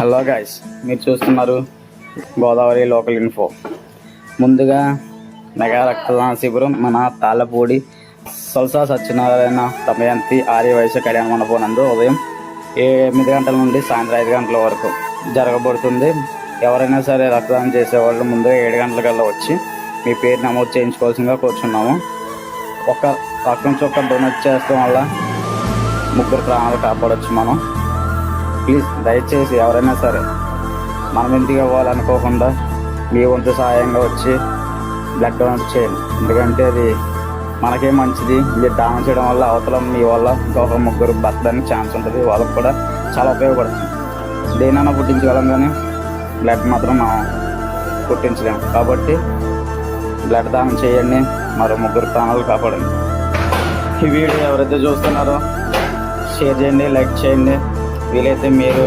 Hello guys, మీరు చూస్తున్నారు Godavari local info. ముందుగా మెగా రక్తదాన శిబిరం మన తాళ్ళపూడి సల్సా సత్యనారాయణ దమయంతి ఆర్య వైశ్య కళ్యాణ మండపం నందు ఉదయం 8 గంటల నుండి సాయంత్రం 5 గంటల వరకు జరగబడుతుంది. ఎవరైనా సరే రక్తదానం చేసేవాళ్ళు ముందుగా 7 గంటలకల్లా వచ్చి మీ పేరు నమోదు చేయించుకోవాల్సిందిగా కోరుచున్నాము. ఒక రక్తం చుక్క డొనేట్ చేయడం వల్ల 3 ప్రాణాలు కాపాడవచ్చు మనం. ప్లీజ్ దయచేసి ఎవరైనా సరే మనం ఎందుకు ఇవ్వాలనుకోకుండా మీ వంతు సహాయంగా వచ్చి బ్లడ్ డొనేట్ చేయండి. ఎందుకంటే అది మనకే మంచిది. మీరు దానం చేయడం వల్ల అవతల మీ వల్ల ఇంకొక 3 బతకడానికి ఛాన్స్ ఉంటుంది. వాళ్ళకు కూడా చాలా ఉపయోగపడుతుంది. దేనైనా పుట్టించగలం కానీ బ్లడ్ మాత్రం మనం పుట్టించలేము. కాబట్టి బ్లడ్ దానం చేయండి, మరో 3 ప్రాణాలు కాపాడండి. ఈ వీడియో ఎవరైతే చూస్తున్నారో షేర్ చేయండి, లైక్ చేయండి. వీలైతే మీరు